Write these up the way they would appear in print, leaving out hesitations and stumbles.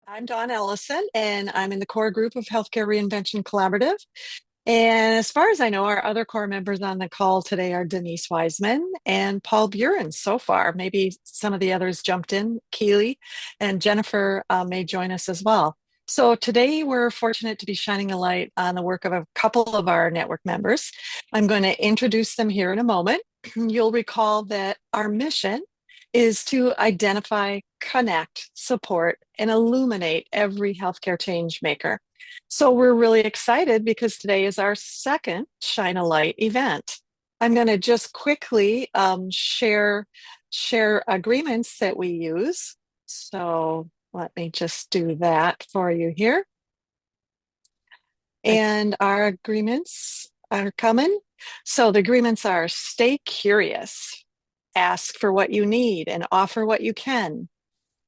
I'm Dawn Ellison, and I'm in the core group of Healthcare Reinvention Collaborative. And as far as I know, our other core members on the call today are Denise Wiseman and Paul Buren so far. Maybe some of the others jumped in. Keely and Jennifer may join us as well. So today we're fortunate to be shining a light on the work of a couple of our network members. I'm going to introduce them here in a moment. You'll recall that our mission is to identify, connect, support, and illuminate every healthcare change maker. So we're really excited because today is our second Shine a Light event. I'm going to just quickly share agreements that we use. So let me just do that for you here. And our agreements are coming. So the agreements are stay curious, ask for what you need, and offer what you can.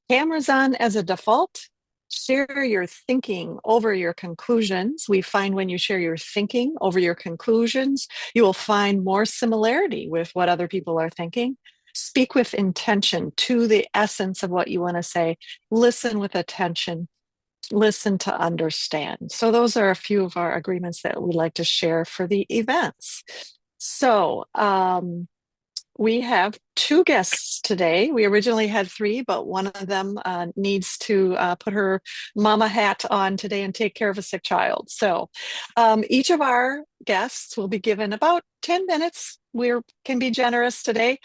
Cameras on as a default. Share your thinking over your conclusions. We find when you share your thinking over your conclusions, you will find more similarity with what other people are thinking. Speak with intention to the essence of what you want to say. Listen with attention. Listen to understand. So, those are a few of our agreements that we like to share for the events. So, we have two guests today. We originally had three, but one of them needs to put her mama hat on today and take care of a sick child. So each of our guests will be given about 10 minutes. We can be generous today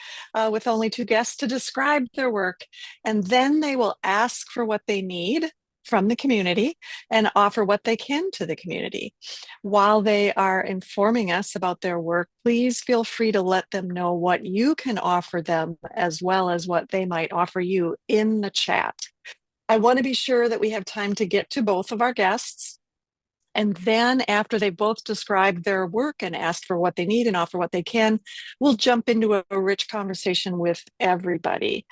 with only two guests to describe their work. And then they will ask for what they need from the community and offer what they can to the community. While they are informing us about their work, please feel free to let them know what you can offer them as well as what they might offer you in the chat. I want to be sure that we have time to get to both of our guests. And then after they both describe their work and ask for what they need and offer what they can, we'll jump into a rich conversation with everybody.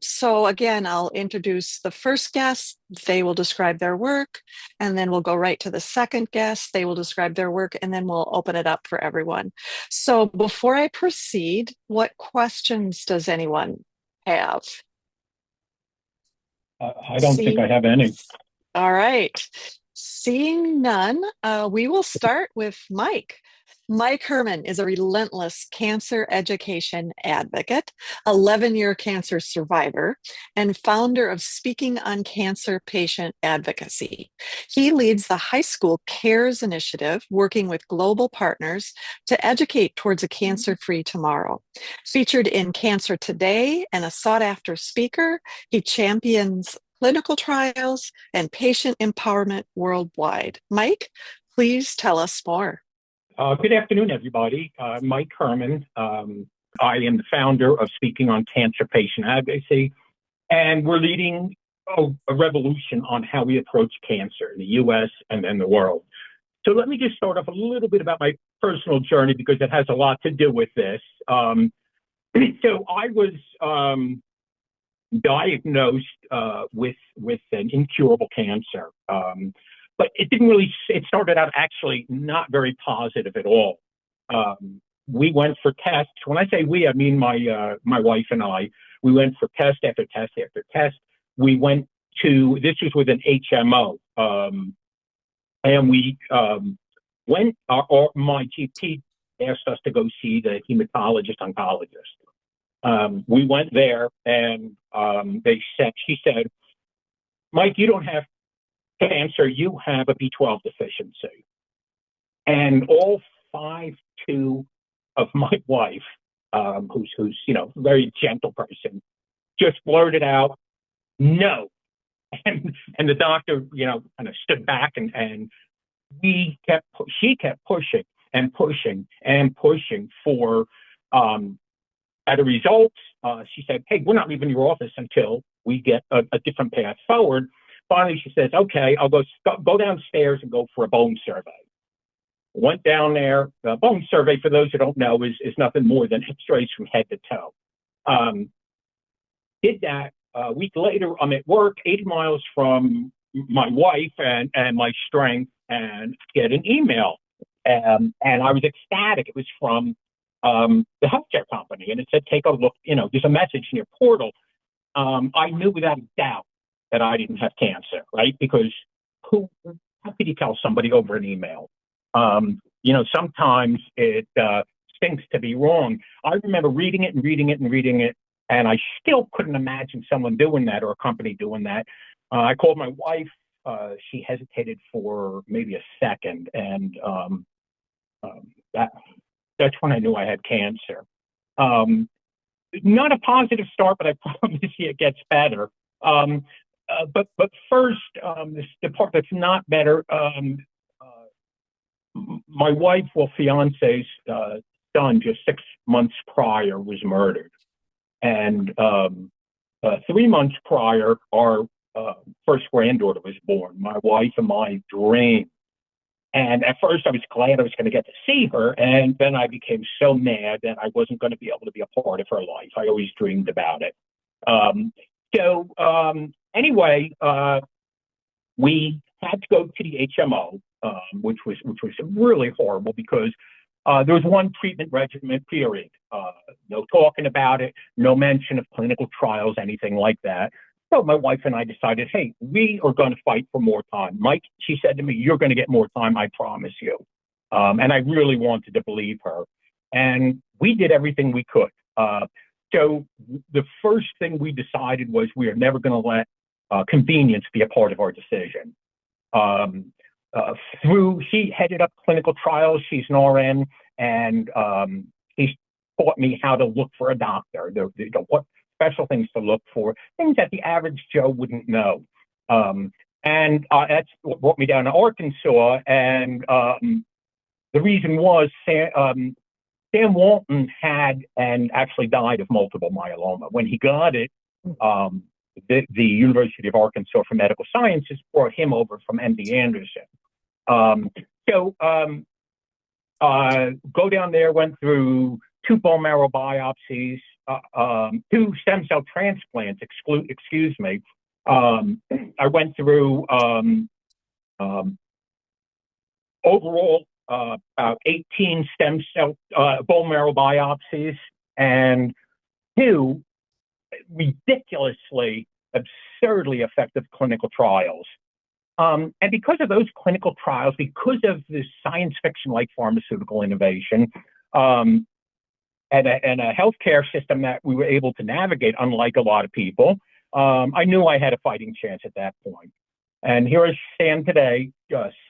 So again, I'll introduce the first guest. They will describe their work, and then we'll go right to the second guest. They will describe their work, and then we'll open it up for everyone. So before I proceed, what questions does anyone have? I don't think I See? have any. All right. Seeing none, we will start with Mike. Mike Herman is a relentless cancer education advocate, 11-year cancer survivor, and founder of Speaking on Cancer Patient Advocacy. He leads the High School Cares Initiative, working with global partners to educate towards a cancer free tomorrow. Featured in Cancer Today and a sought after speaker, he champions clinical trials, and patient empowerment worldwide. Mike, please tell us more. Good afternoon, everybody. Mike Herman. I am the founder of Speaking on Cancer Patient Advocacy, and we're leading a revolution on how we approach cancer in the U.S. and the world. So let me just start off a little bit about my personal journey because it has a lot to do with this. So I was diagnosed with an incurable cancer. But it didn't really, it started out actually not very positive at all. We went for tests. When I say we, I mean my wife and I. We went for test after test after test. We went to, this was with an HMO. And we went, my GP asked us to go see the hematologist oncologist. We went there and she said, Mike, you don't have cancer, you have a B12 deficiency. And all 5'2" of my wife, who's very gentle person, just blurted out, no. And the doctor, kind of stood back and she kept pushing and pushing and pushing for, as a result, she said, hey, we're not leaving your office until we get a different path forward. Finally, she says, okay, I'll go downstairs and go for a bone survey. Went down there. The bone survey, for those who don't know, is nothing more than x-rays from head to toe. Did that. A week later, I'm at work, 80 miles from my wife and my strength, and get an email. And I was ecstatic. It was from the healthcare company, and it said, take a look, there's a message in your portal. I knew without a doubt that I didn't have cancer, right? Because how could you tell somebody over an email? Sometimes it stinks to be wrong. I remember reading it and reading it and reading it, and I still couldn't imagine someone doing that or a company doing that. I called my wife. She hesitated for maybe a second, and that's when I knew I had cancer. Not a positive start, but I promise you it gets better. But first, the part that's not better. My wife, fiance's son, just 6 months prior, was murdered, and 3 months prior, our first granddaughter was born. My wife and my dream. And at first, I was glad I was going to get to see her, and then I became so mad that I wasn't going to be able to be a part of her life. I always dreamed about it. Anyway, we had to go to the HMO, which was really horrible because there was one treatment regimen, period. No talking about it, no mention of clinical trials, anything like that. So my wife and I decided, hey, we are going to fight for more time. Mike, she said to me, you're going to get more time, I promise you. And I really wanted to believe her. And we did everything we could. So the first thing we decided was we are never going to let convenience be a part of our decision. She headed up clinical trials. She's an RN, and she taught me how to look for a doctor, what special things to look for, things that the average Joe wouldn't know. And that's what brought me down to Arkansas. And the reason was Sam Walton had and actually died of multiple myeloma. When he got it, the University of Arkansas for Medical Sciences brought him over from MD Anderson. Go down there, went through 2 bone marrow biopsies, 2 stem cell transplants, excuse me. I went through overall about 18 stem cell bone marrow biopsies and 2 ridiculously, absurdly effective clinical trials. And because of those clinical trials, because of this science fiction-like pharmaceutical innovation, and a healthcare system that we were able to navigate, unlike a lot of people, I knew I had a fighting chance at that point. And here I stand today,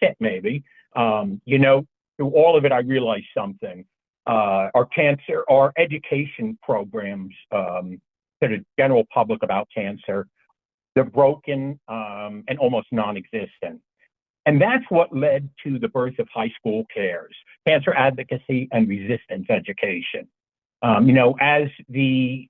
sit maybe. Through all of it, I realized something. Our education programs to the general public about cancer, they're broken and almost non-existent. And that's what led to the birth of High School Cares, cancer advocacy and resistance education. As the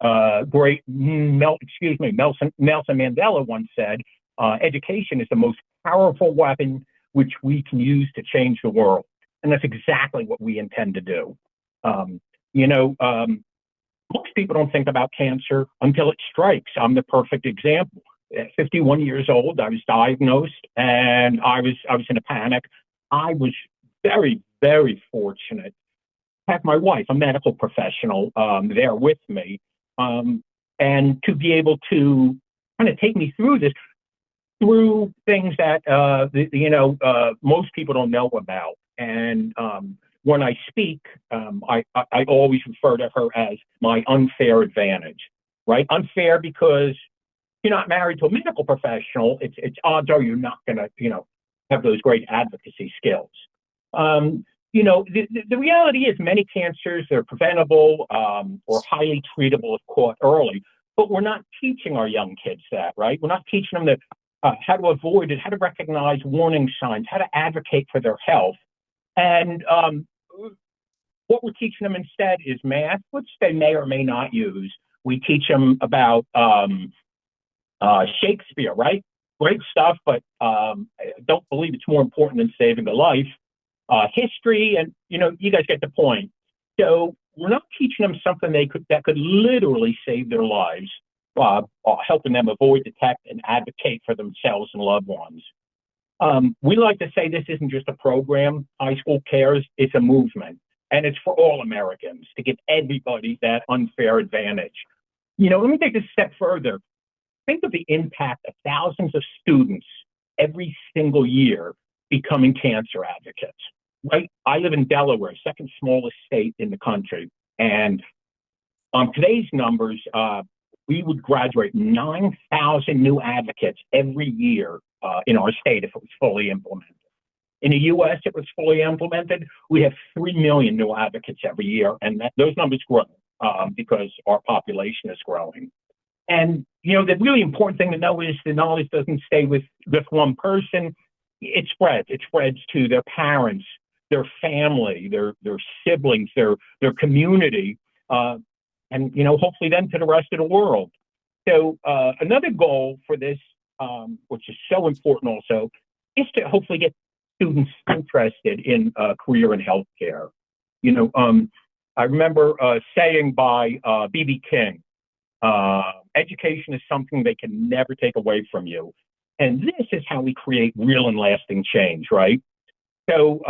great Nelson Mandela once said, education is the most powerful weapon which we can use to change the world. And that's exactly what we intend to do. Most people don't think about cancer until it strikes. I'm the perfect example. At 51 years old, I was diagnosed, and I was in a panic. I was very, very fortunate to have my wife, a medical professional, there with me, and to be able to kind of take me through this, through things that most people don't know about. And when I speak, I always refer to her as my unfair advantage, right? Unfair because you're not married to a medical professional. It's odds are you're not going to, have those great advocacy skills. The reality is many cancers, they're preventable or highly treatable if caught early, but we're not teaching our young kids that, right? We're not teaching them how to avoid it, how to recognize warning signs, how to advocate for their health. And what we're teaching them instead is math, which they may or may not use. We teach them about Shakespeare, right? Great stuff, but I don't believe it's more important than saving a life. History, and you guys get the point. So we're not teaching them something that could literally save their lives, helping them avoid, detect, and advocate for themselves and loved ones. We like to say this isn't just a program, High School Cares, it's a movement. And it's for all Americans to give everybody that unfair advantage. Let me take this a step further. think of the impact of thousands of students every single year becoming cancer advocates, right? I live in Delaware, second smallest state in the country. And on today's numbers, we would graduate 9,000 new advocates every year in our state if it was fully implemented. In the U.S., if it was fully implemented, we have 3 million new advocates every year, and those numbers grow because our population is growing. And, you know, the really important thing to know is the knowledge doesn't stay with just one person. It spreads. It spreads to their parents, their family, their siblings, their community, and, you know, hopefully then to the rest of the world. So another goal for this, which is so important also, is to hopefully get students interested in a career in healthcare. You know, I remember saying by B.B. King, education is something they can never take away from you. And this is how we create real and lasting change, right? So,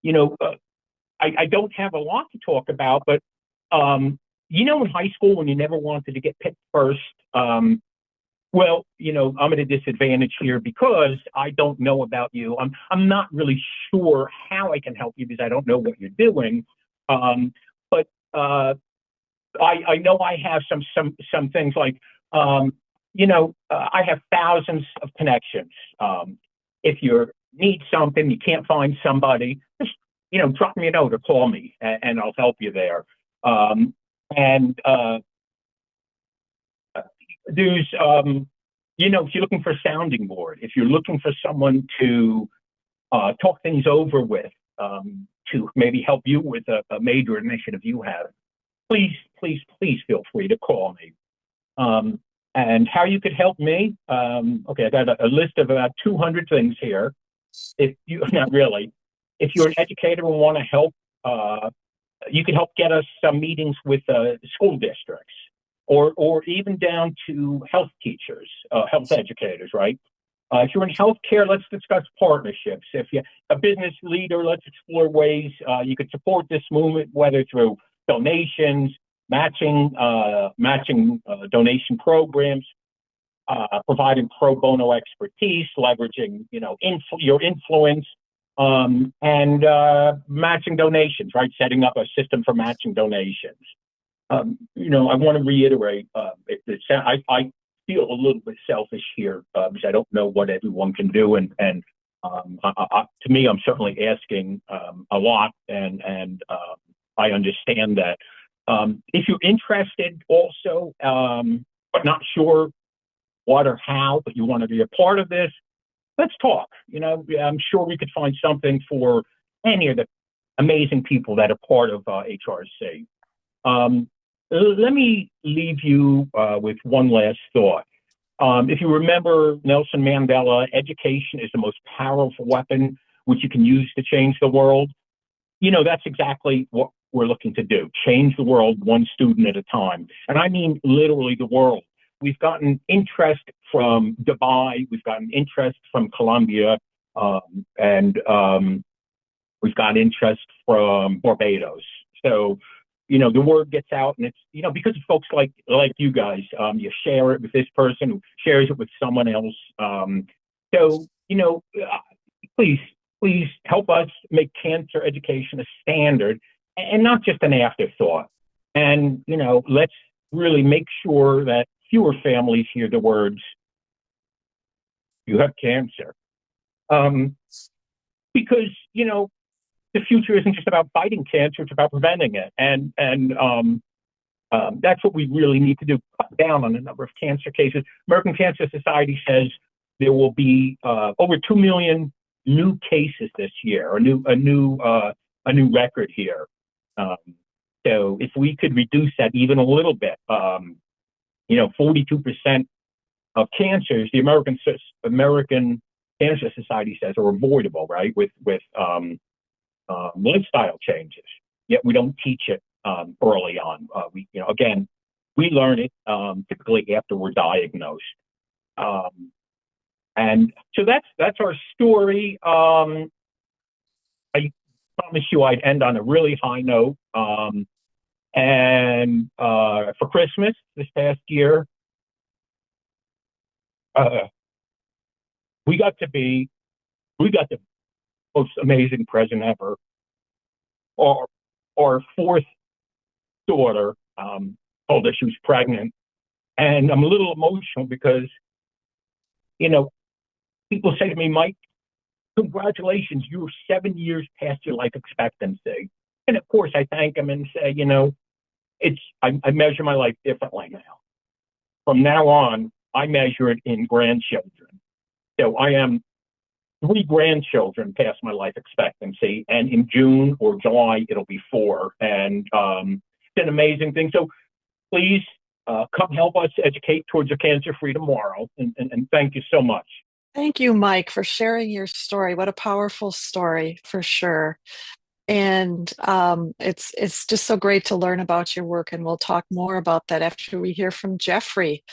you know, I don't have a lot to talk about, but, you know, in high school when you never wanted to get picked first, well, you know, I'm at a disadvantage here because I don't know about you. I'm not really sure how I can help you because I don't know what you're doing. But I know I have some things like, you know, I have thousands of connections. If you need something, you can't find somebody, just, you know, drop me a note or call me and I'll help you there. And there's, you know, if you're looking for a sounding board, if you're looking for someone to talk things over with, to maybe help you with a major initiative you have, please feel free to call me. And how you could help me, okay, I got a list of about 200 things here. If you, not really, if you're an educator and want to help, you can help get us some meetings with school districts, or even down to health teachers, health educators, right? If you're in healthcare, let's discuss partnerships. If you're a business leader, let's explore ways you could support this movement, whether through donations, matching donation programs, providing pro bono expertise, leveraging, you know, your influence, and matching donations, right? Setting up a system for matching donations. You know, I want to reiterate, I feel a little bit selfish here because I don't know what everyone can do, and to me, I'm certainly asking a lot, and I understand that. If you're interested, also, but not sure what or how, but you want to be a part of this, let's talk. You know, I'm sure we could find something for any of the amazing people that are part of HRC. Let me leave you with one last thought. If you remember Nelson Mandela, education is the most powerful weapon which you can use to change the world. You know, that's exactly what we're looking to do, change the world one student at a time. And I mean literally the world. We've gotten interest from Dubai, we've gotten interest from Colombia, and we've got interest from Barbados. So, you know, the word gets out, and it's, you know, because of folks like you guys, you share it with this person who shares it with someone else. So, you know, please help us make cancer education a standard and not just an afterthought. And, you know, let's really make sure that fewer families hear the words, "You have cancer." Because, you know, the future isn't just about fighting cancer, it's about preventing it. And that's what we really need to do, cut down on the number of cancer cases. American Cancer Society says there will be over 2 million new cases this year, a new record here. So if we could reduce that even a little bit, you know, 42% of cancers, the American Cancer Society says, are avoidable, right, with lifestyle changes. Yet we don't teach it early on. We, you know, again, we learn it typically after we're diagnosed. And so that's our story. I promised you I'd end on a really high note. And for Christmas this past year, Uh, we got to be, we got the most amazing present ever. Our, our fourth daughter told us she was pregnant. And I'm a little emotional because, you know, people say to me, Mike, congratulations, you're 7 years past your life expectancy. And of course, I thank them and say, I measure my life differently now. From now on, I measure it in grandchildren. So I am three grandchildren past my life expectancy, and in June or July, it'll be four. And it's an amazing thing. So please come help us educate towards a cancer-free tomorrow. And thank you so much. Thank you, Mike, for sharing your story. What a powerful story, for sure. And it's just so great to learn about your work, and we'll talk more about that after we hear from Jeffrey.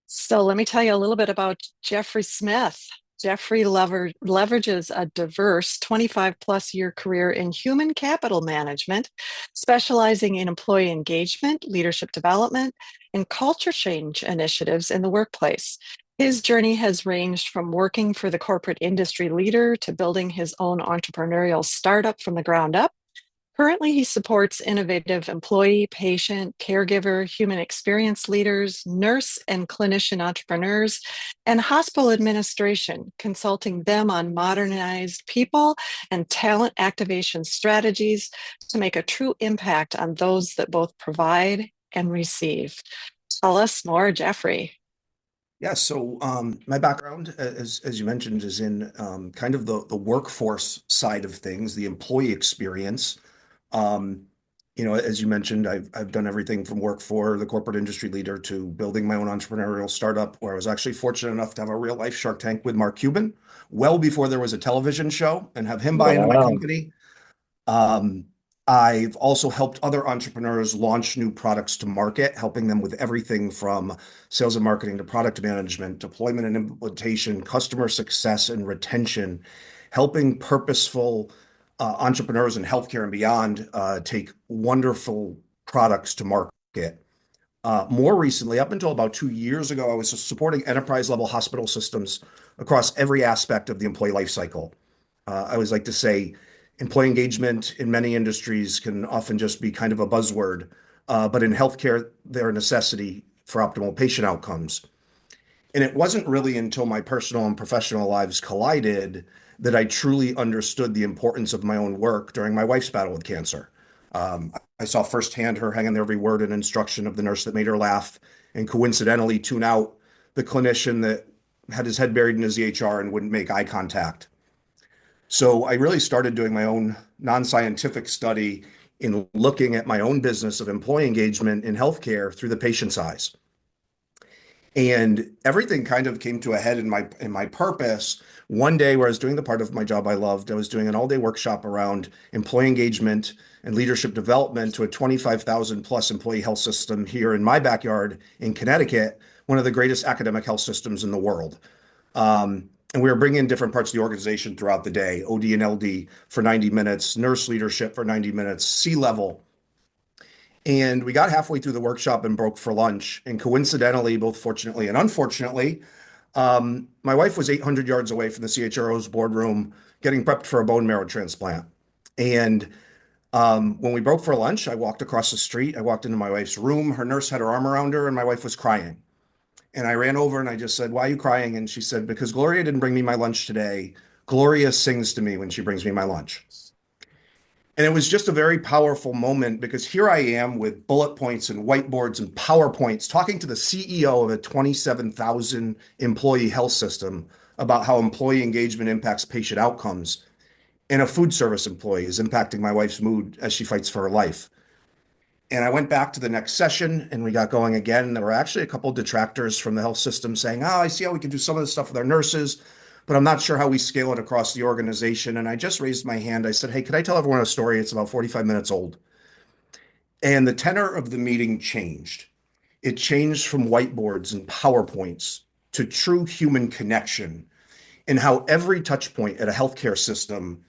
So let me tell you a little bit about Jeffrey Smith. Jeffrey leverages a diverse 25 plus year career in human capital management, specializing in employee engagement, leadership development, and culture change initiatives in the workplace. His journey has ranged from working for the corporate industry leader to building his own entrepreneurial startup from the ground up. Currently, he supports innovative employee, patient, caregiver, human experience leaders, nurse and clinician entrepreneurs, and hospital administration, consulting them on modernized people and talent activation strategies to make a true impact on those that both provide and receive. Tell us more, Jeffrey. Yeah, so my background, as you mentioned, is in kind of the workforce side of things, the employee experience. Um, as you mentioned, I've done everything from work for the corporate industry leader to building my own entrepreneurial startup, where I was actually fortunate enough to have a real life Shark Tank with Mark Cuban, well before there was a television show, and have him buy into my Wow. company. Um, I've also helped other entrepreneurs launch new products to market, helping them with everything from sales and marketing to product management, deployment and implementation, customer success and retention, helping purposeful entrepreneurs in healthcare and beyond take wonderful products to market. More recently, up until about 2 years ago, I was supporting enterprise level hospital systems across every aspect of the employee life cycle. I always like to say employee engagement in many industries can often just be kind of a buzzword, but in healthcare, they're a necessity for optimal patient outcomes. And it wasn't really until my personal and professional lives collided that I truly understood the importance of my own work during my wife's battle with cancer. I saw firsthand her hanging every word and instruction of the nurse that made her laugh and coincidentally tune out the clinician that had his head buried in his EHR and wouldn't make eye contact. So I really started doing my own non-scientific study in looking at my own business of employee engagement in healthcare through the patient's eyes. And everything kind of came to a head in my purpose. One day where I was doing the part of my job I loved, I was doing an all-day workshop around employee engagement and leadership development to a 25,000 plus employee health system here in my backyard in Connecticut, one of the greatest academic health systems in the world. And we were bringing in different parts of the organization throughout the day, OD and LD for 90 minutes, nurse leadership for 90 minutes, C-level. And we got halfway through the workshop and broke for lunch. And coincidentally, both fortunately and unfortunately, my wife was 800 yards away from the CHRO's boardroom getting prepped for a bone marrow transplant. And when we broke for lunch, I walked across the street. I walked into my wife's room. Her nurse had her arm around her, and my wife was crying. And I ran over and I just said, "Why are you crying?" And she said, "Because Gloria didn't bring me my lunch today. Gloria sings to me when she brings me my lunch." And it was just a very powerful moment because here I am with bullet points and whiteboards and PowerPoints talking to the CEO of a 27,000 employee health system about how employee engagement impacts patient outcomes. And a food service employee is impacting my wife's mood as she fights for her life. And I went back to the next session and we got going again. There were actually a couple of detractors from the health system saying, "Oh, I see how we can do some of this stuff with our nurses, but I'm not sure how we scale it across the organization." And I just raised my hand. I said, "Hey, could I tell everyone a story? It's about 45 minutes old." And the tenor of the meeting changed. It changed from whiteboards and PowerPoints to true human connection and how every touch point at a healthcare system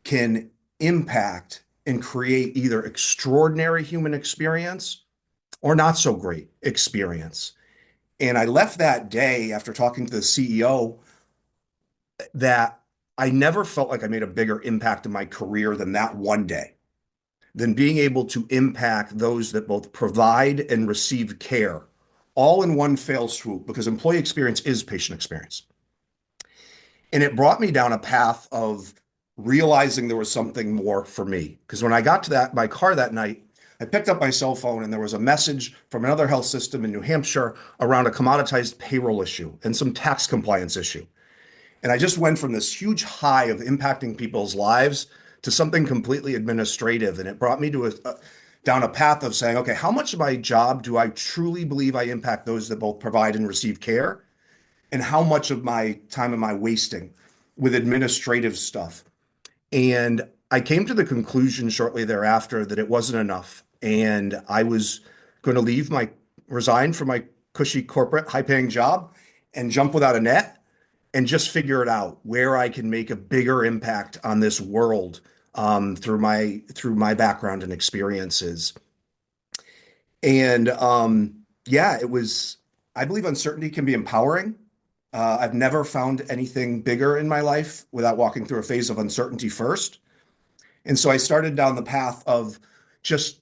can impact and create either extraordinary human experience or not so great experience. And I left that day after talking to the CEO that I never felt like I made a bigger impact in my career than that one day, than being able to impact those that both provide and receive care all in one fell swoop, because employee experience is patient experience. And it brought me down a path of realizing there was something more for me. Because when I got to my car that night, I picked up my cell phone and there was a message from another health system in New Hampshire around a commoditized payroll issue and some tax compliance issue. And I just went from this huge high of impacting people's lives to something completely administrative. And it brought me to down a path of saying, okay, how much of my job do I truly believe I impact those that both provide and receive care? And how much of my time am I wasting with administrative stuff? And I came to the conclusion shortly thereafter that it wasn't enough. And I was going to resign from my cushy corporate high paying job and jump without a net and just figure it out where I can make a bigger impact on this world through my background and experiences. And yeah, I believe uncertainty can be empowering. I've never found anything bigger in my life without walking through a phase of uncertainty first. And so I started down the path of just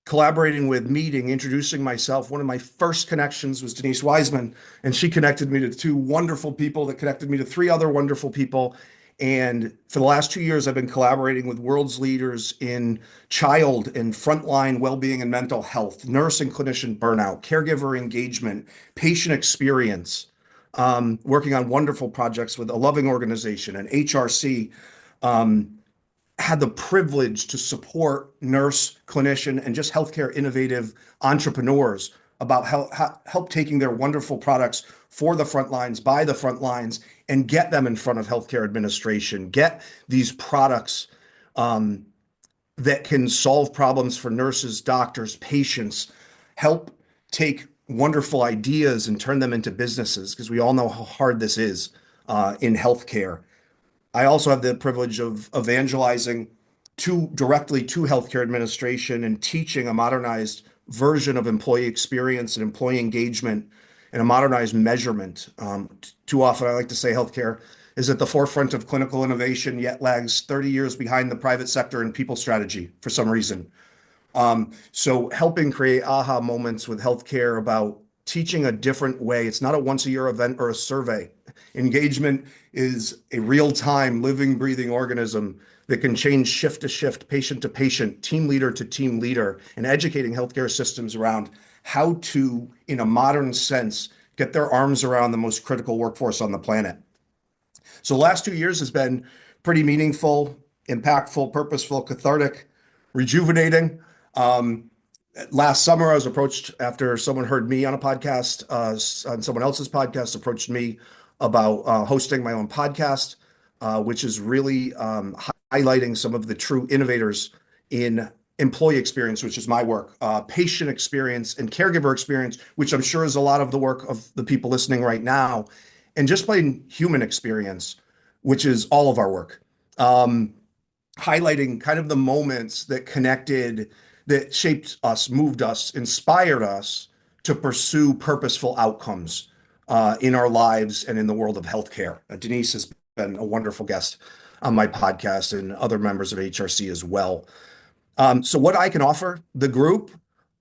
collaborating with, meeting, introducing myself. One of my first connections was Denise Wiseman, and she connected me to two wonderful people that connected me to three other wonderful people. And for the last 2 years, I've been collaborating with world's leaders in child and frontline well-being and mental health, nurse and clinician burnout, caregiver engagement, patient experience, working on wonderful projects with a loving organization and HRC. Had the privilege to support nurse, clinician, and just healthcare innovative entrepreneurs about help taking their wonderful products for the front lines, by the front lines, and get them in front of healthcare administration, get these products that can solve problems for nurses, doctors, patients, help take wonderful ideas and turn them into businesses, because we all know how hard this is in healthcare. I also have the privilege of evangelizing directly to healthcare administration and teaching a modernized version of employee experience and employee engagement and a modernized measurement. Too often, I like to say healthcare is at the forefront of clinical innovation, yet lags 30 years behind the private sector in people strategy for some reason. So helping create aha moments with healthcare about teaching a different way. It's not a once-a-year event or a survey. Engagement is a real-time, living, breathing organism that can change shift to shift, patient to patient, team leader to team leader, and educating healthcare systems around how to, in a modern sense, get their arms around the most critical workforce on the planet. So the last 2 years has been pretty meaningful, impactful, purposeful, cathartic, rejuvenating. Last summer, I was approached after someone heard me on a podcast, on someone else's podcast, approached me about hosting my own podcast, which is really highlighting some of the true innovators in employee experience, which is my work, patient experience and caregiver experience, which I'm sure is a lot of the work of the people listening right now, and just plain human experience, which is all of our work. Highlighting kind of the moments that connected, that shaped us, moved us, inspired us to pursue purposeful outcomes in our lives and in the world of healthcare. Denise has been a wonderful guest on my podcast and other members of HRC as well. So what I can offer the group,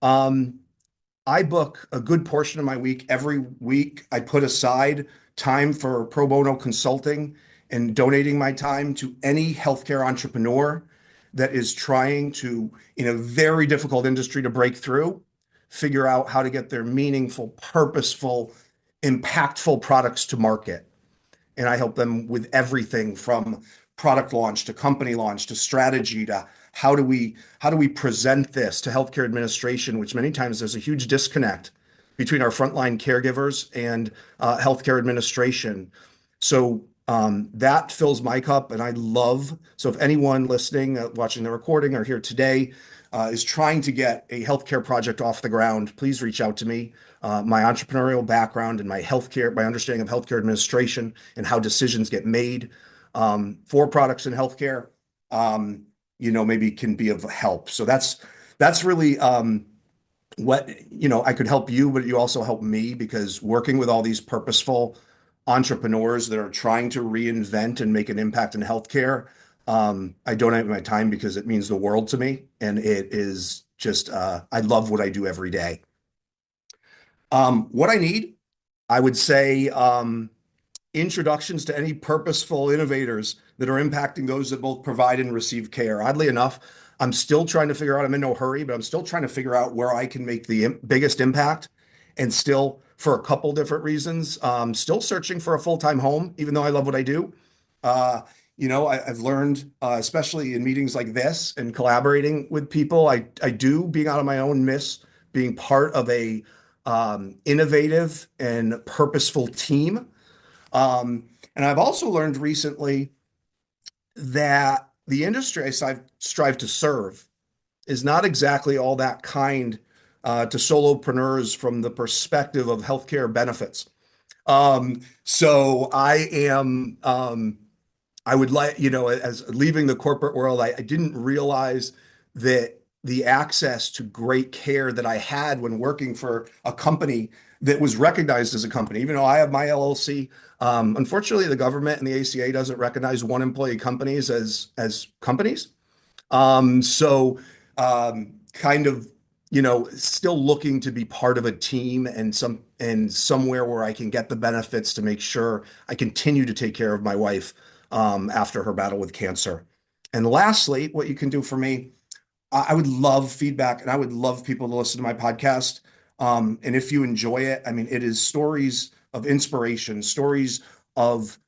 I book a good portion of my week. Every week, I put aside time for pro bono consulting and donating my time to any healthcare entrepreneur that is trying to, in a very difficult industry to break through, figure out how to get their meaningful, purposeful, impactful products to market. And I help them with everything from product launch to company launch to strategy to how do we present this to healthcare administration, which many times there's a huge disconnect between our frontline caregivers and healthcare administration. So that fills my cup, and I love. So if anyone listening, watching the recording, or here today is trying to get a healthcare project off the ground, please reach out to me. My entrepreneurial background and my understanding of healthcare administration and how decisions get made for products in healthcare, maybe can be of help. So that's really I could help you, but you also help me because working with all these purposeful entrepreneurs that are trying to reinvent and make an impact in healthcare, I donate my time because it means the world to me. And it is just, I love what I do every day. What I need, I would say, introductions to any purposeful innovators that are impacting those that both provide and receive care. Oddly enough, I'm still trying to figure out, I'm in no hurry, but I'm still trying to figure out where I can make the biggest impact and still, for a couple different reasons, still searching for a full-time home, even though I love what I do. I've learned, especially in meetings like this and collaborating with people, I do being out on my own miss being part of a innovative and purposeful team. And I've also learned recently that the industry I strive to serve is not exactly all that kind to solopreneurs from the perspective of healthcare benefits. So I would like, as leaving the corporate world, I didn't realize that the access to great care that I had when working for a company that was recognized as a company, even though I have my LLC. Unfortunately, the government and the ACA doesn't recognize one employee companies as companies. So kind of, still looking to be part of a team and somewhere where I can get the benefits to make sure I continue to take care of my wife after her battle with cancer. And lastly, what you can do for me, I would love feedback and I would love people to listen to my podcast. And if you enjoy it, I mean, it is stories of inspiration, stories of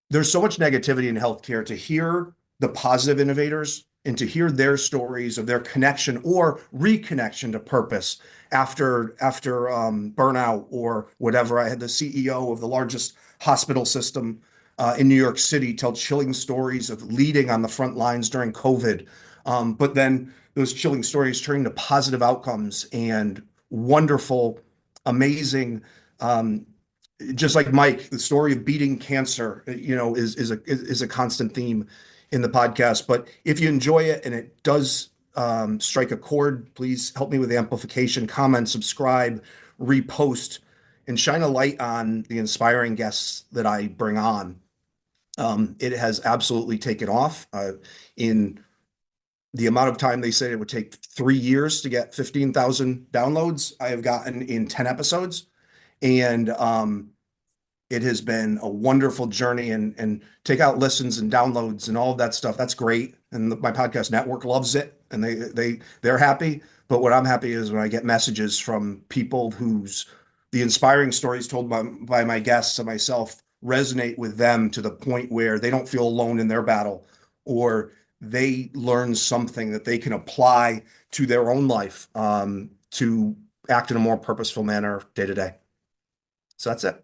there's so much negativity in healthcare to hear the positive innovators and to hear their stories of their connection or reconnection to purpose after burnout or whatever. I had the CEO of the largest hospital system in New York City tell chilling stories of leading on the front lines during COVID. But then those chilling stories turning to positive outcomes and wonderful, amazing, just like Mike, the story of beating cancer, is a constant theme in the podcast. But if you enjoy it and it does strike a chord, please help me with amplification, comment, subscribe, repost, and shine a light on the inspiring guests that I bring on. It has absolutely taken off. In the amount of time they said it would take 3 years to get 15,000 downloads, I have gotten in 10 episodes. And it has been a wonderful journey and take out listens and downloads and all of that stuff. That's great. And my podcast network loves it and they're happy. But what I'm happy is when I get messages from people whose the inspiring stories told by my guests and myself resonate with them to the point where they don't feel alone in their battle or they learn something that they can apply to their own life to act in a more purposeful manner day to day. So that's it.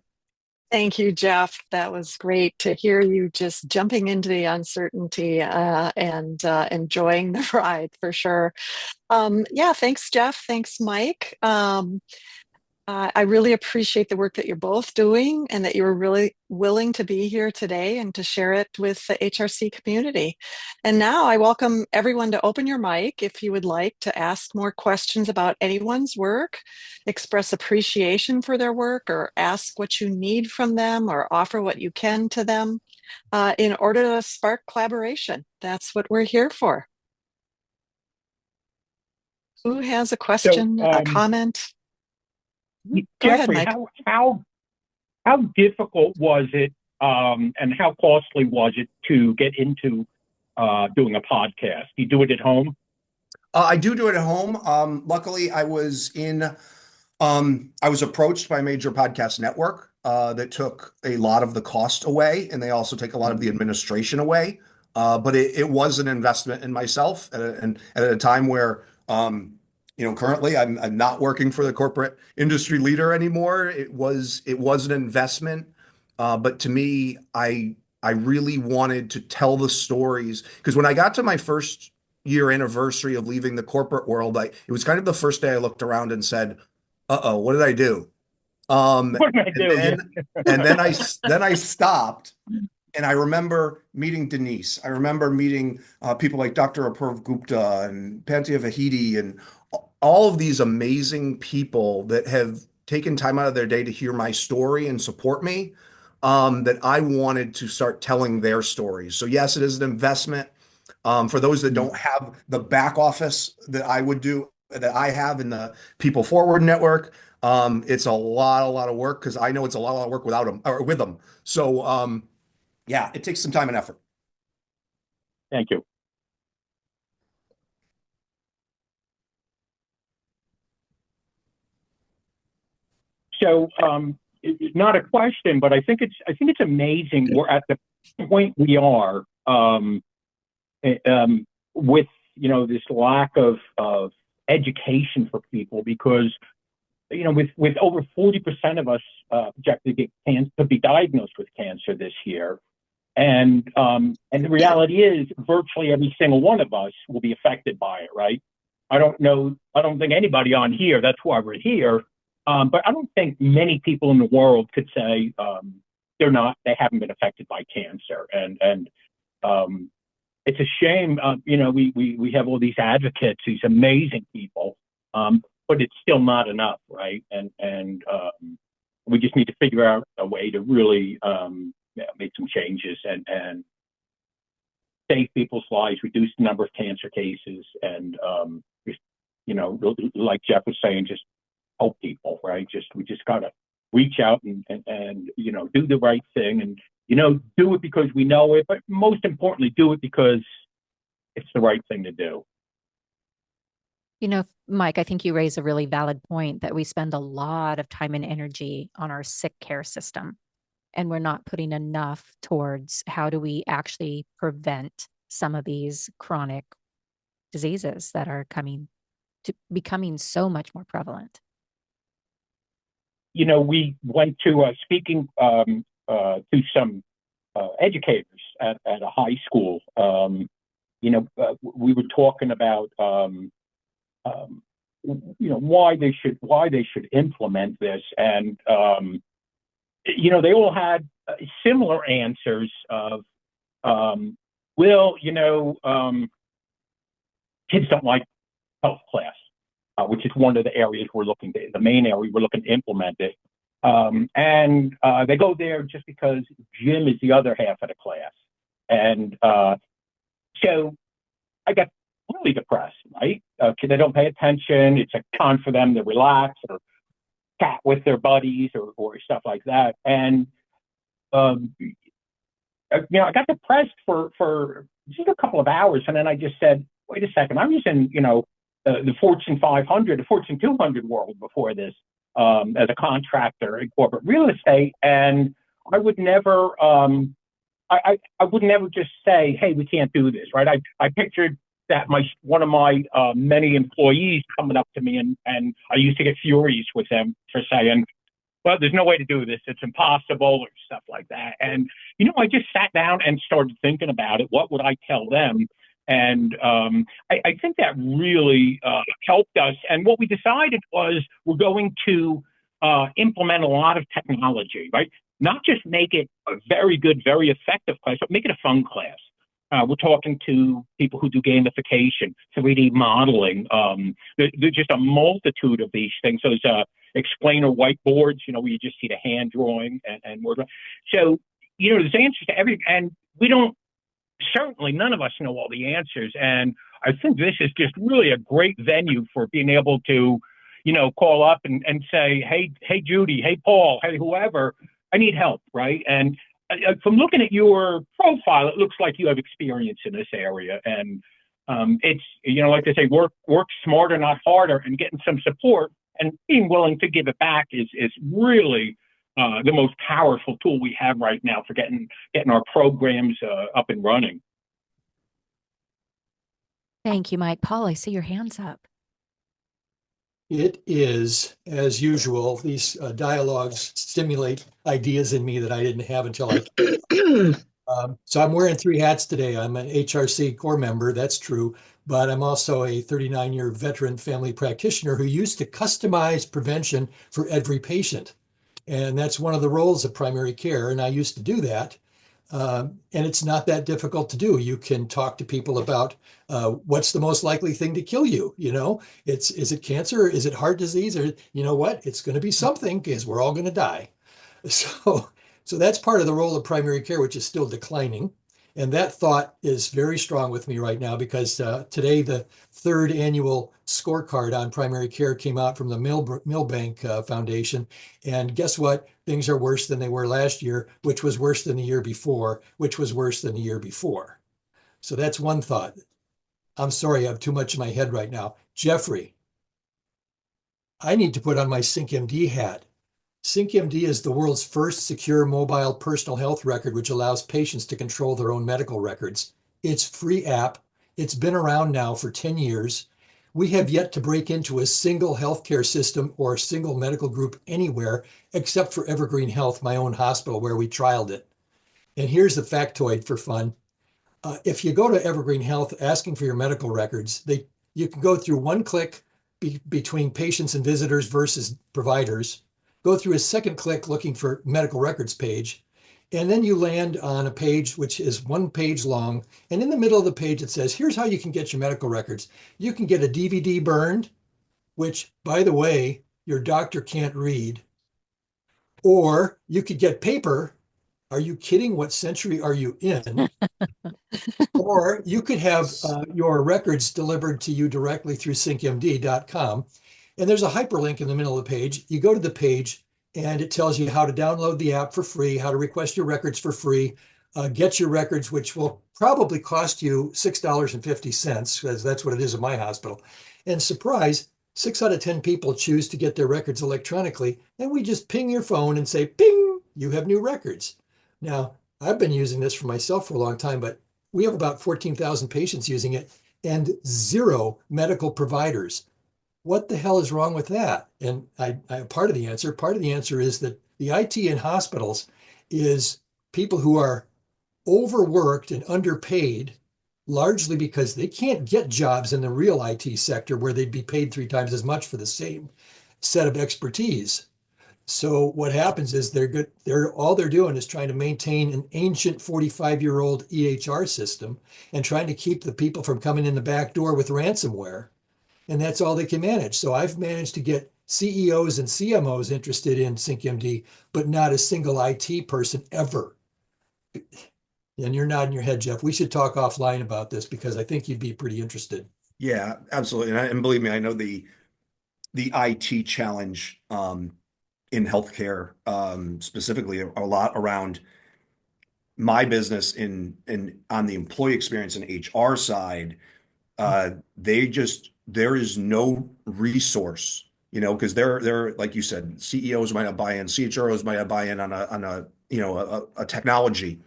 Thank you, Jeff. That was great to hear you just jumping into the uncertainty and enjoying the ride for sure. Yeah, thanks, Jeff. Thanks, Mike. I really appreciate the work that you're both doing and that you were really willing to be here today and to share it with the HRC community. And now I welcome everyone to open your mic if you would like to ask more questions about anyone's work, express appreciation for their work, or ask what you need from them or offer what you can to them in order to spark collaboration. That's what we're here for. Who has a question, a comment? Go Jeffrey, ahead, Mike. how difficult was it and how costly was it to get into doing a podcast? You do it at home? I do it at home. Luckily, I was approached by a major podcast network that took a lot of the cost away, and they also take a lot of the administration away. But it was an investment in myself, and at a time where currently I'm not working for the corporate industry leader anymore. It was an investment, but to me, I really wanted to tell the stories because when I got to my first year anniversary of leaving the corporate world, it was kind of the first day I looked around and said, "Uh-oh, what did I do?" What did I do? Then I stopped. And I remember meeting Denise. I remember meeting people like Dr. Apurv Gupta and Panthea Vahidi and all of these amazing people that have taken time out of their day to hear my story and support me, that I wanted to start telling their stories. So yes, it is an investment. For those that don't have the back office that I would do, that I have in the People Forward network, it's a lot of work because I know it's a lot of work without them or with them. So yeah, it takes some time and effort. Thank you. So, not a question, but I think it's amazing we're at the point we are, with this lack of education for people, because with over 40% of us projected to get cancer, to be diagnosed with cancer this year, and the reality is virtually every single one of us will be affected by it, right? I don't think anybody on here, that's why we're here, but I don't think many people in the world could say they haven't been affected by cancer, and it's a shame. We have all these advocates, these amazing people, but it's still not enough, right? And we just need to figure out a way to really make some changes and save people's lives, reduce the number of cancer cases, and just, like Jeff was saying, just help people, right? We just gotta reach out and do the right thing, and do it because we know it, but most importantly, do it because it's the right thing to do. Mike, I think you raise a really valid point that we spend a lot of time and energy on our sick care system, and we're not putting enough towards how do we actually prevent some of these chronic diseases that are becoming so much more prevalent. We went to speaking to some educators at a high school. We were talking about why they should implement this, and they all had similar answers of, kids don't like health class, which is one of the areas the main area we're looking to implement it. And they go there just because gym is the other half of the class. And so I got really depressed, right? They don't pay attention. It's a con for them to relax or chat with their buddies or stuff like that. And, I got depressed for just a couple of hours. And then I just said, wait a second, I was in, the Fortune 500, the Fortune 200 world before this, as a contractor in corporate real estate. And I would never, I would never just say, hey, we can't do this, right? I pictured that one of my many employees coming up to me, and I used to get furious with them for saying, well, there's no way to do this. It's impossible, or stuff like that. And, I just sat down and started thinking about it. What would I tell them? And I think that really helped us. And what we decided was we're going to implement a lot of technology, right? Not just make it a very good, very effective class, but make it a fun class. We're talking to people who do gamification, 3D modeling. There's just a multitude of these things. So there's explainer whiteboards, where you just see the hand drawing and word. So, there's answers to everything. And certainly none of us know all the answers. And I think this is just really a great venue for being able to, call up and say, hey, Judy, hey, Paul, hey, whoever, I need help, right? And from looking at your profile, it looks like you have experience in this area. And it's, like they say, work smarter, not harder, and getting some support and being willing to give it back is really the most powerful tool we have right now for getting our programs up and running. Thank you, Mike. Paul, I see your hands up. It is, as usual, these dialogues stimulate ideas in me that I didn't have until so I'm wearing three hats today. I'm an HRC core member, that's true, but I'm also a 39-year veteran family practitioner who used to customize prevention for every patient. And that's one of the roles of primary care. And I used to do that. And it's not that difficult to do. You can talk to people about what's the most likely thing to kill you. Is it cancer? Is it heart disease? Or you know what? It's going to be something because we're all going to die. So, so that's part of the role of primary care, which is still declining. And that thought is very strong with me right now because today the third annual scorecard on primary care came out from the Milbank Foundation. And guess what? Things are worse than they were last year, which was worse than the year before, which was worse than the year before. So that's one thought. I'm sorry, I have too much in my head right now. Jeffrey, I need to put on my SyncMD hat. SyncMD is the world's first secure mobile personal health record, which allows patients to control their own medical records. It's free app. It's been around now for 10 years. We have yet to break into a single healthcare system or a single medical group anywhere except for Evergreen Health, my own hospital, where we trialed it. And here's the factoid for fun. If you go to Evergreen Health asking for your medical records, you can go through one click between patients and visitors versus providers, go through a second click looking for medical records page, and then you land on a page which is one page long. And in the middle of the page, it says, here's how you can get your medical records. You can get a DVD burned, which, by the way, your doctor can't read, or you could get paper. Are you kidding? What century are you in? Or you could have your records delivered to you directly through syncmd.com. And there's a hyperlink in the middle of the page. You go to the page and it tells you how to download the app for free, how to request your records for free, get your records, which will probably cost you $6.50, because that's what it is at my hospital. And surprise, 6 out of 10 people choose to get their records electronically. And we just ping your phone and say, ping, you have new records. Now, I've been using this for myself for a long time, but we have about 14,000 patients using it and 0 medical providers. What the hell is wrong with that? And part of the answer is that the IT in hospitals is people who are overworked and underpaid, largely because they can't get jobs in the real IT sector where they'd be paid 3 times as much for the same set of expertise. So what happens is all they're doing is trying to maintain an ancient 45-year-old EHR system and trying to keep the people from coming in the back door with ransomware. And that's all they can manage. So I've managed to get CEOs and CMOs interested in SyncMD, but not a single IT person ever. And you're nodding your head, Jeff. We should talk offline about this because I think you'd be pretty interested. Yeah, absolutely. And believe me, I know the IT challenge in healthcare, specifically a lot around my business in on the employee experience and HR side. There is no resource, because they're like you said, CEOs might not buy in, CHROs might not buy in on a technology,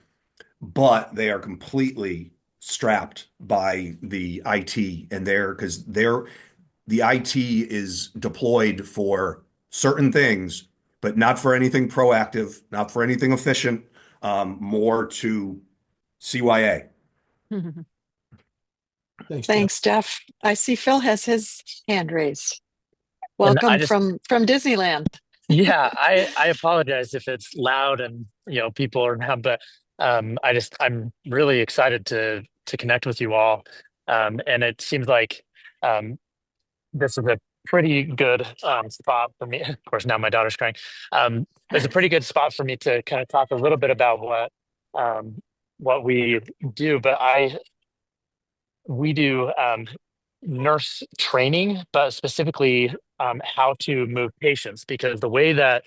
but they are completely strapped by the IT and the IT is deployed for certain things, but not for anything proactive, not for anything efficient, more to CYA. Thanks, Jeff. Thanks, Jeff. I see Phil has his hand raised. And I Welcome just- from Disneyland. Yeah, I apologize if it's loud and people are around, but I'm really excited to connect with you all. And it seems like this is a pretty good spot for me. Of course, now my daughter's crying. It's a pretty good spot for me to kind of talk a little bit about what we do. But we do nurse training, but specifically how to move patients, because the way that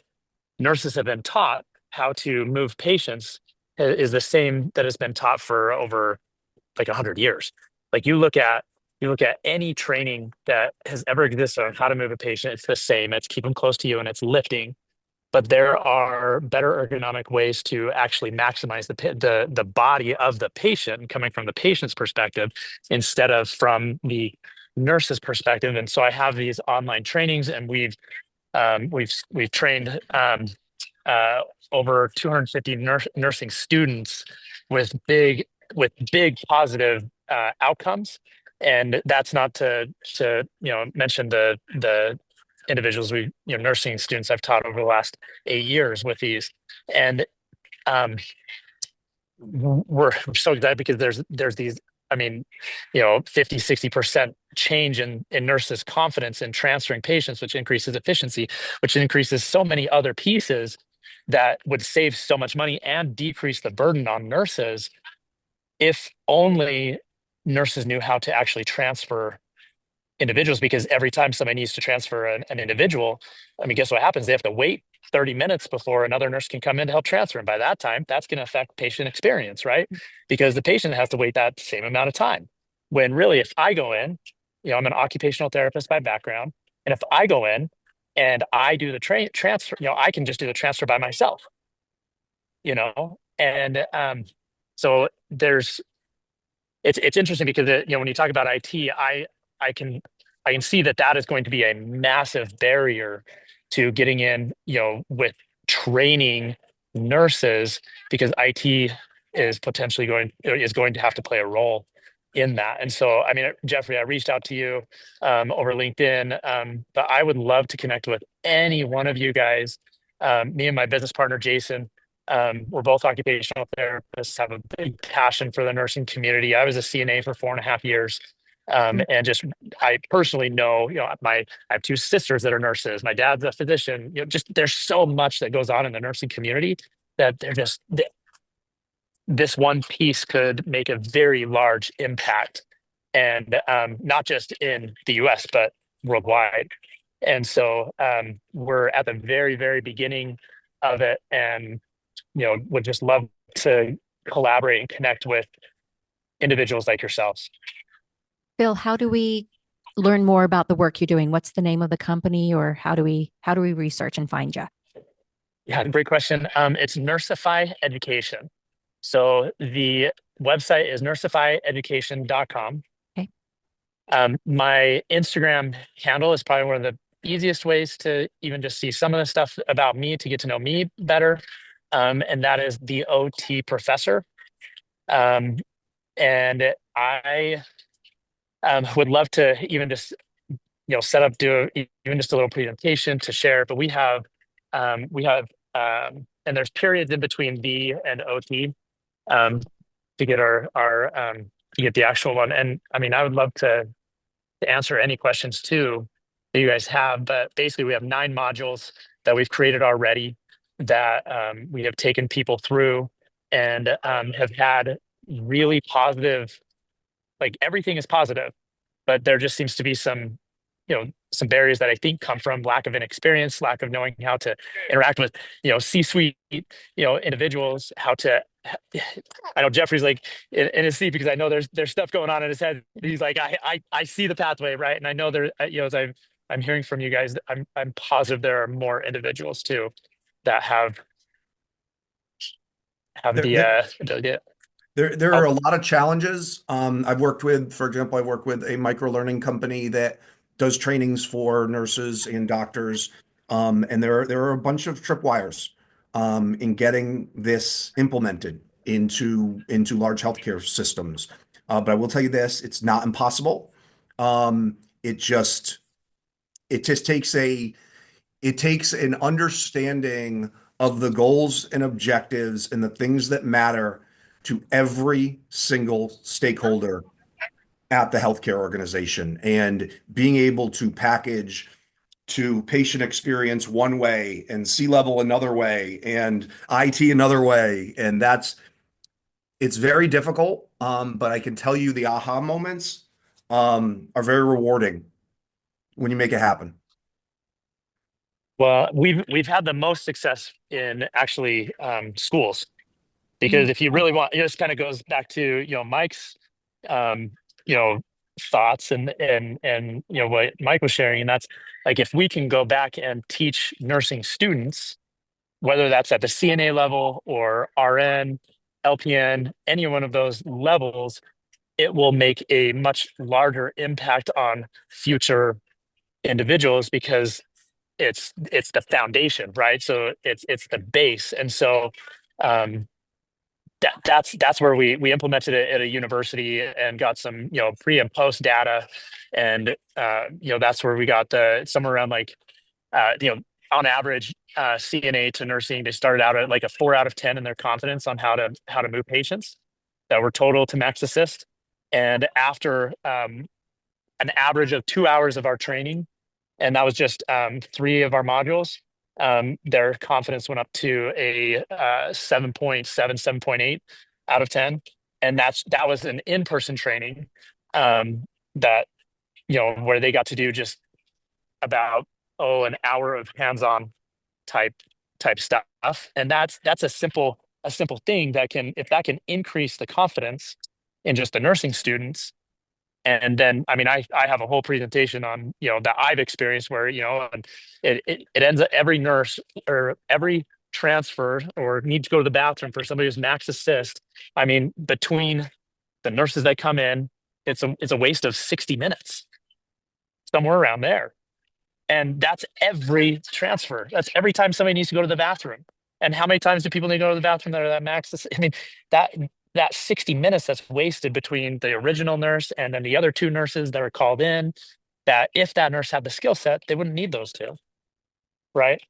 nurses have been taught how to move patients is the same that has been taught for over like 100 years. Like you look at any training that has ever existed on how to move a patient, it's the same. It's keep them close to you and it's lifting. But there are better ergonomic ways to actually maximize the body of the patient, coming from the patient's perspective instead of from the nurse's perspective. And so I have these online trainings, and we've trained over 250 nursing students with big positive outcomes. And that's not to mention the individuals nursing students I've taught over the last 8 years with these. And we're so excited because there's these, I mean, 50-60% change in nurses' confidence in transferring patients, which increases efficiency, which increases so many other pieces that would save so much money and decrease the burden on nurses if only nurses knew how to actually transfer individuals. Because every time somebody needs to transfer an individual, I mean, guess what happens? They have to wait 30 minutes before another nurse can come in to help transfer. And by that time, that's going to affect patient experience, right? Because the patient has to wait that same amount of time. When really, if I go in, I'm an occupational therapist by background. And if I go in and I do the transfer, I can just do the transfer by myself, and so it's interesting because when you talk about IT, I can see that is going to be a massive barrier to getting in, with training nurses, because IT is potentially going to have to play a role in that. And so, I mean, Jeffrey, I reached out to you over LinkedIn, but I would love to connect with any one of you guys. Me and my business partner, Jason, we're both occupational therapists, have a big passion for the nursing community. I was a CNA for 4.5 years. And just, I personally know, I have two sisters that are nurses. My dad's a physician. Just there's so much that goes on in the nursing community that this one piece could make a very large impact, and not just in the US, but worldwide. And so we're at the very, very beginning of it, and would just love to collaborate and connect with individuals like yourselves. Bill, how do we learn more about the work you're doing? What's the name of the company, or how do we research and find you? Yeah, great question. It's Nursify Education. So the website is nursifyeducation.com. Okay. My Instagram handle is probably one of the easiest ways to even just see some of the stuff about me, to get to know me better. And that is the OT Professor. And I would love to even just set up, do even just a little presentation to share. But we have and there's periods in between B and OT to get to get the actual one. And I mean, I would love to answer any questions too that you guys have. But basically, we have 9 modules that we've created already that we have taken people through, and have had really positive, like everything is positive, but there just seems to be some barriers that I think come from lack of inexperience, lack of knowing how to interact with, C-suite, individuals, how to. I know Jeffrey's like in his seat because I know there's stuff going on in his head. He's like, I see the pathway, right? And I know there, as I'm hearing from you guys, I'm positive there are more individuals too that have the ability. There are a lot of challenges. For example, I work with a micro learning company that does trainings for nurses and doctors. And there are a bunch of tripwires in getting this implemented into large healthcare systems. But I will tell you this, it's not impossible. It just takes an understanding of the goals and objectives and the things that matter to every single stakeholder at the healthcare organization, and being able to package to patient experience one way and C-level another way and IT another way. And it's very difficult. But I can tell you the aha moments are very rewarding when you make it happen. Well, we've had the most success in actually schools, because if you really want, this kind of goes back to Mike's thoughts and what Mike was sharing, and that's like, if we can go back and teach nursing students, whether that's at the CNA level or RN, LPN, any one of those levels, it will make a much larger impact on future individuals, because it's the foundation, right? So it's the base. And so that's where we implemented it at a university and got some pre and post data, and that's where we got somewhere around like on average, CNA to nursing, they started out at like a 4 out of 10 in their confidence on how to move patients that were total to max assist. And after an average of 2 hours of our training, and that was just 3 of our modules, their confidence went up to a 7.7, 7.8 out of 10. And that was an in-person training that, where they got to do just about an hour of hands-on type stuff. And that's a simple thing that can, if that can increase the confidence in just the nursing students. And then, I mean, I have a whole presentation on, that I've experienced where, and it ends up every nurse or every transfer or need to go to the bathroom for somebody who's max assist. I mean, between the nurses that come in, it's a waste of 60 minutes, somewhere around there. And that's every transfer. That's every time somebody needs to go to the bathroom. And how many times do people need to go to the bathroom that are that max? I mean, that 60 minutes that's wasted between the original nurse and then the other 2 nurses that are called in, that if that nurse had the skill set, they wouldn't need those 2. Right?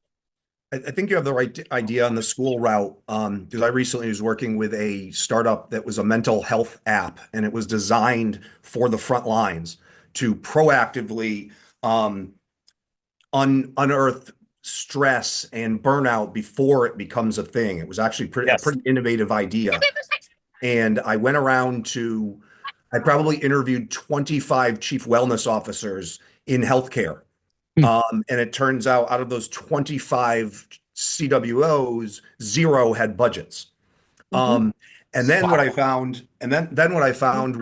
I think you have the right idea on the school route. Because I recently was working with a startup that was a mental health app, and it was designed for the front lines to proactively unearth stress and burnout before it becomes a thing. It was actually a pretty innovative idea. And I went around I probably interviewed 25 chief wellness officers in healthcare. And it turns out of those 25 CWOs, 0 had budgets. And then what I found,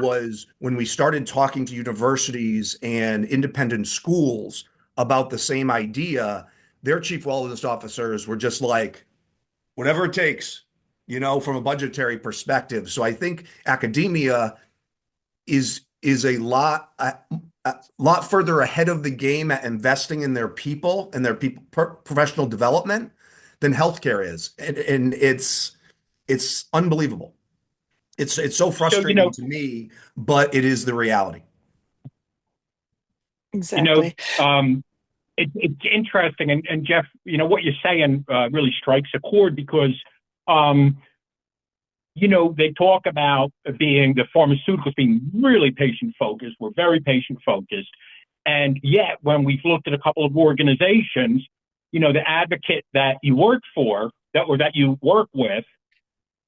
was when we started talking to universities and independent schools about the same idea, their chief wellness officers were just like, whatever it takes, from a budgetary perspective. So I think academia is a lot further ahead of the game at investing in their people and their professional development than healthcare is, and it's unbelievable. It's so frustrating to me, but it is the reality. Exactly. It's interesting, and Jeff, what you're saying really strikes a chord because they talk about the pharmaceuticals being really patient focused. We're very patient focused. And yet when we've looked at a couple of organizations, the advocate that you work for that you work with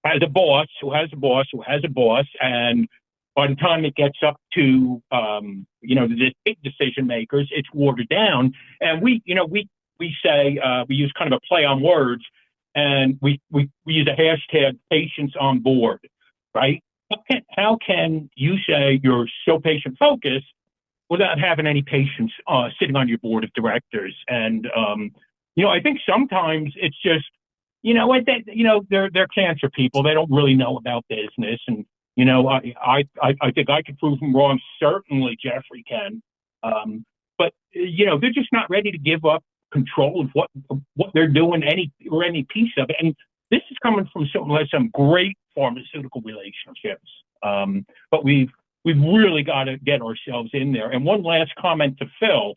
has a boss who has a boss who has a boss. And by the time it gets up to, the big decision makers, it's watered down. And we say, we use kind of a play on words, and we use a hashtag patients on board, right? How can you say you're so patient focused without having any patients sitting on your board of directors? And I think sometimes it's just they're cancer people. They don't really know about business, and I think I could prove them wrong. Certainly Jeffrey can, but they're just not ready to give up control of what they're doing, any piece of it. And this is coming from some great pharmaceutical relationships. But we've really got to get ourselves in there. And one last comment to Phil,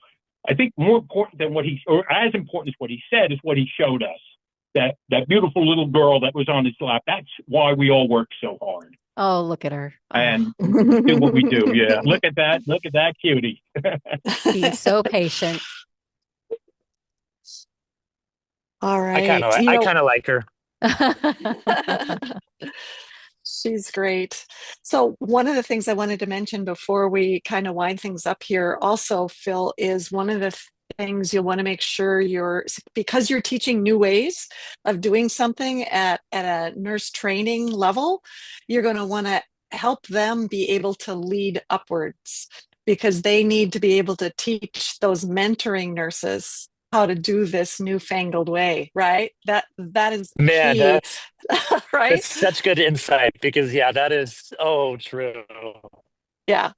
I think more important than or as important as what he said is what he showed us. That beautiful little girl that was on his lap. That's why we all work so hard. Oh, look at her. And do what we do. Yeah. Look at that cutie. She's so patient. All right. I kind of like her. She's great. So one of the things I wanted to mention before we kind of wind things up here also, Phil, is one of the things you'll want to make sure because you're teaching new ways of doing something at a nurse training level, you're going to want to help them be able to lead upwards, because they need to be able to teach those mentoring nurses how to do this newfangled way, right? That is Man, key. Right? That's such good insight, because that is true. Yeah,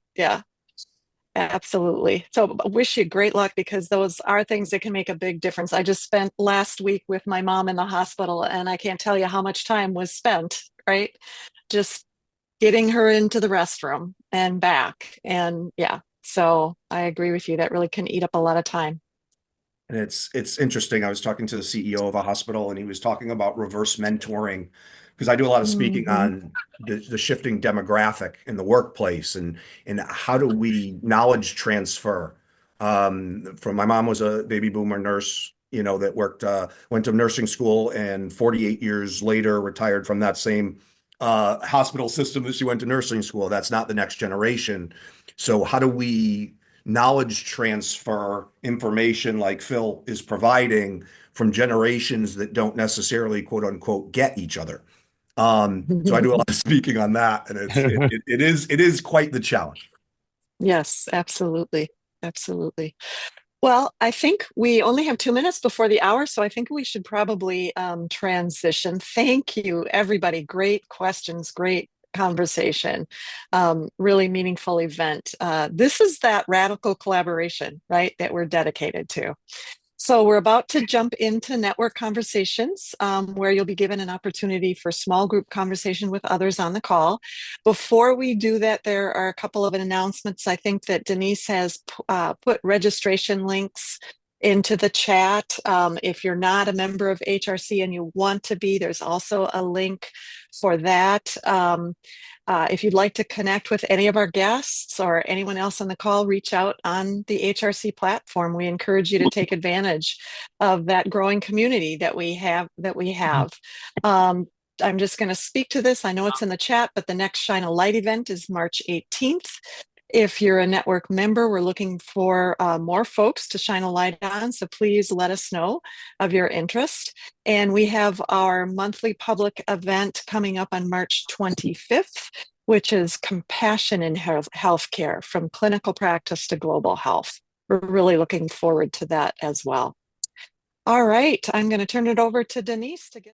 absolutely. So wish you great luck, because those are things that can make a big difference. I just spent last week with my mom in the hospital, and I can't tell you how much time was spent, right? Just getting her into the restroom and back. And so I agree with you. That really can eat up a lot of time. And it's interesting. I was talking to the CEO of a hospital, and he was talking about reverse mentoring, because I do a lot of speaking Mhm. on the shifting demographic in the workplace, and how do we knowledge transfer. From my mom was a baby boomer nurse, that went to nursing school, and 48 years later retired from that same hospital system that she went to nursing school. That's not the next generation. So how do we knowledge transfer information like Phil is providing from generations that don't necessarily quote unquote get each other? So I do a lot of speaking on that, and it is quite the challenge. Yes, absolutely. Absolutely. Well, I think we only have 2 minutes before the hour, so I think we should probably transition. Thank you, everybody. Great questions, great conversation, really meaningful event. This is that radical collaboration, right, that we're dedicated to. So we're about to jump into network conversations, where you'll be given an opportunity for small group conversation with others on the call. Before we do that, there are a couple of announcements. I think that Denise has put registration links into the chat. If you're not a member of HRC and you want to be, there's also a link for that. If you'd like to connect with any of our guests or anyone else on the call, reach out on the HRC platform. We encourage you to take advantage of that growing community that we have. I'm just going to speak to this. I know it's in the chat, but the next Shine a Light event is March 18th. If you're a network member, we're looking for more folks to shine a light on. So please let us know of your interest. And we have our monthly public event coming up on March 25th, which is Compassion in Healthcare, from clinical practice to global health. We're really looking forward to that as well. All right, I'm going to turn it over to Denise to get